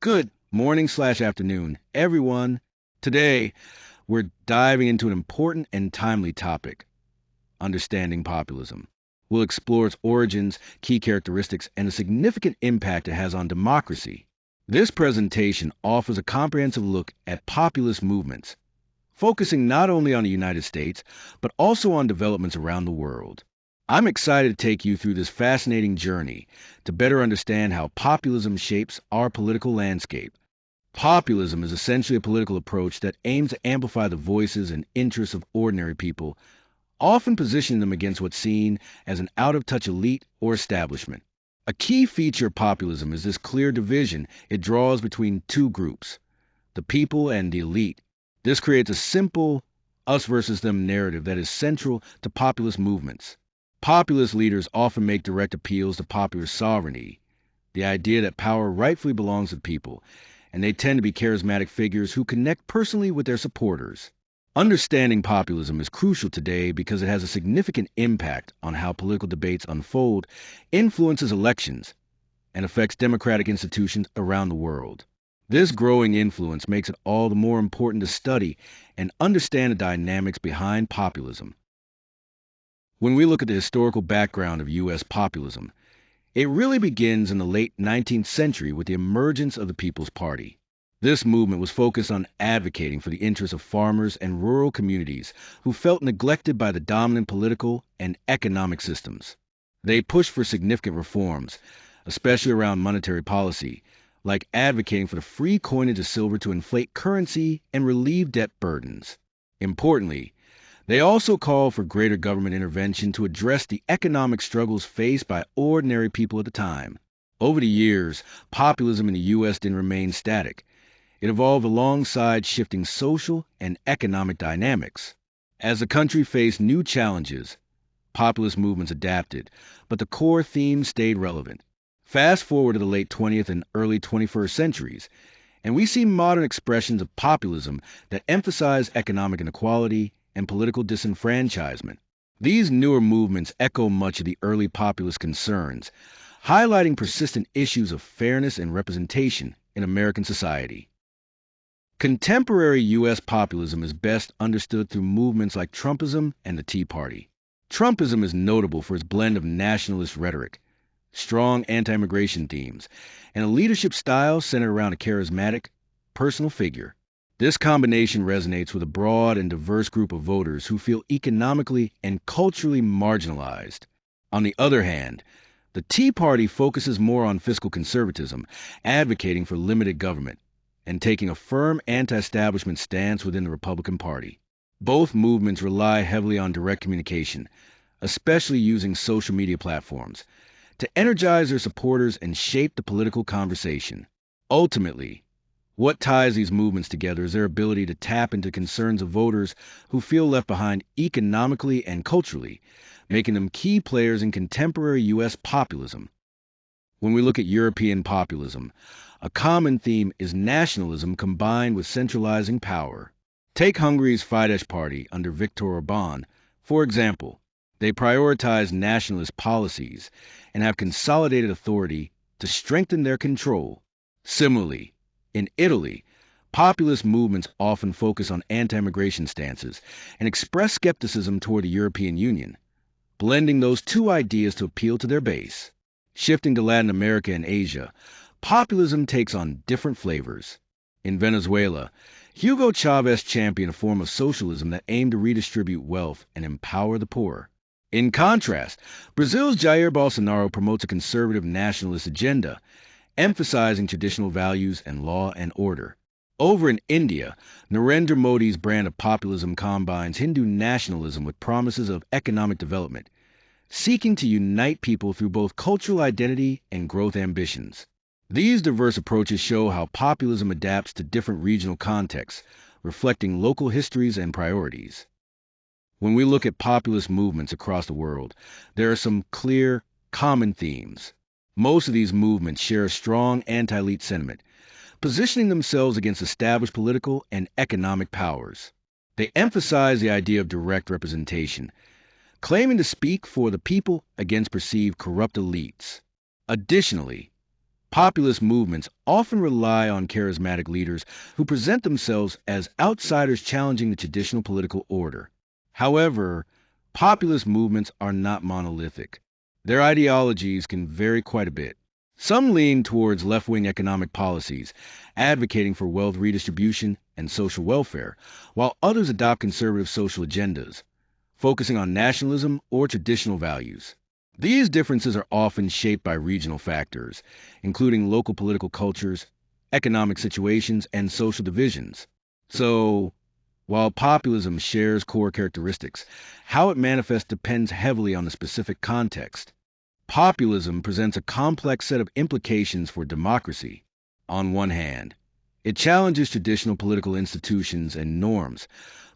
Good morning/afternoon, everyone. Today, we're diving into an important and timely topic, understanding populism. We'll explore its origins, key characteristics, and the significant impact it has on democracy. This presentation offers a comprehensive look at populist movements, focusing not only on the United States, but also on developments around the world. I'm excited to take you through this fascinating journey to better understand how populism shapes our political landscape. Populism is essentially a political approach that aims to amplify the voices and interests of ordinary people, often positioning them against what's seen as an out of touch elite or establishment. A key feature of populism is this clear division it draws between two groups, the people and the elite. This creates a simple us versus them narrative that is central to populist movements. Populist leaders often make direct appeals to popular sovereignty, the idea that power rightfully belongs to people, and they tend to be charismatic figures who connect personally with their supporters. Understanding populism is crucial today because it has a significant impact on how political debates unfold, influences elections, and affects democratic institutions around the world. This growing influence makes it all the more important to study and understand the dynamics behind populism. When we look at the historical background of U.S. populism, it really begins in the late 19th century with the emergence of the People's Party. This movement was focused on advocating for the interests of farmers and rural communities who felt neglected by the dominant political and economic systems. They pushed for significant reforms, especially around monetary policy, like advocating for the free coinage of silver to inflate currency and relieve debt burdens. Importantly, they also called for greater government intervention to address the economic struggles faced by ordinary people at the time. Over the years, populism in the U.S. didn't remain static. It evolved alongside shifting social and economic dynamics. As the country faced new challenges, populist movements adapted, but the core themes stayed relevant. Fast forward to the late 20th and early 21st centuries, and we see modern expressions of populism that emphasize economic inequality and political disenfranchisement. These newer movements echo much of the early populist concerns, highlighting persistent issues of fairness and representation in American society. Contemporary U.S. populism is best understood through movements like Trumpism and the Tea Party. Trumpism is notable for its blend of nationalist rhetoric, strong anti-immigration themes, and a leadership style centered around a charismatic, personal figure. This combination resonates with a broad and diverse group of voters who feel economically and culturally marginalized. On the other hand, the Tea Party focuses more on fiscal conservatism, advocating for limited government, and taking a firm anti-establishment stance within the Republican Party. Both movements rely heavily on direct communication, especially using social media platforms, to energize their supporters and shape the political conversation. Ultimately, what ties these movements together is their ability to tap into concerns of voters who feel left behind economically and culturally, making them key players in contemporary U.S. populism. When we look at European populism, a common theme is nationalism combined with centralizing power. Take Hungary's Fidesz party under Viktor Orban, for example. They prioritize nationalist policies and have consolidated authority to strengthen their control. Similarly, in Italy, populist movements often focus on anti-immigration stances and express skepticism toward the European Union, blending those two ideas to appeal to their base. Shifting to Latin America and Asia, populism takes on different flavors. In Venezuela, Hugo Chavez championed a form of socialism that aimed to redistribute wealth and empower the poor. In contrast, Brazil's Jair Bolsonaro promotes a conservative nationalist agenda, emphasizing traditional values and law and order. Over in India, Narendra Modi's brand of populism combines Hindu nationalism with promises of economic development, seeking to unite people through both cultural identity and growth ambitions. These diverse approaches show how populism adapts to different regional contexts, reflecting local histories and priorities. When we look at populist movements across the world, there are some clear, common themes. Most of these movements share a strong anti-elite sentiment, positioning themselves against established political and economic powers. They emphasize the idea of direct representation, claiming to speak for the people against perceived corrupt elites. Additionally, Populist movements often rely on charismatic leaders who present themselves as outsiders challenging the traditional political order. However, populist movements are not monolithic. Their ideologies can vary quite a bit. Some lean towards left wing economic policies, advocating for wealth redistribution and social welfare, while others adopt conservative social agendas, focusing on nationalism or traditional values. These differences are often shaped by regional factors, including local political cultures, economic situations, and social divisions. So, while populism shares core characteristics, how it manifests depends heavily on the specific context. Populism presents a complex set of implications for democracy. On one hand, it challenges traditional political institutions and norms,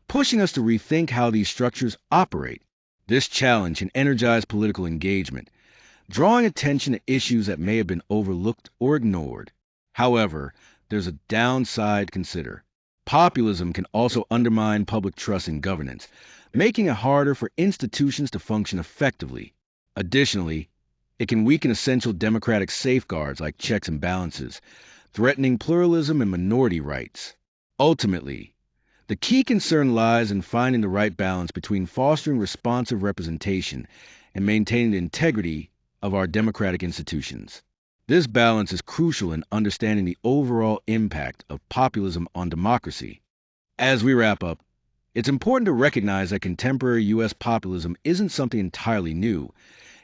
pushing us to rethink how these structures operate. This challenge can energize political engagement, drawing attention to issues that may have been overlooked or ignored. However, there's a downside to consider. Populism can also undermine public trust in governance, making it harder for institutions to function effectively. Additionally, it can weaken essential democratic safeguards like checks and balances, threatening pluralism and minority rights. Ultimately, the key concern lies in finding the right balance between fostering responsive representation and maintaining the integrity of our democratic institutions. This balance is crucial in understanding the overall impact of populism on democracy. As we wrap up, it's important to recognize that contemporary U.S. populism isn't something entirely new.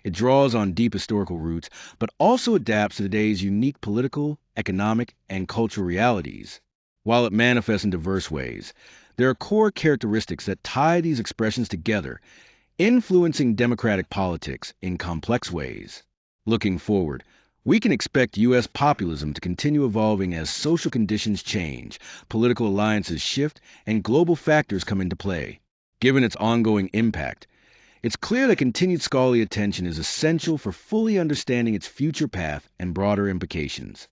It draws on deep historical roots, but also adapts to today's unique political, economic, and cultural realities. While it manifests in diverse ways, there are core characteristics that tie these expressions together, influencing democratic politics in complex ways. Looking forward, we can expect U.S. populism to continue evolving as social conditions change, political alliances shift, and global factors come into play. Given its ongoing impact, it's clear that continued scholarly attention is essential for fully understanding its future path and broader implications.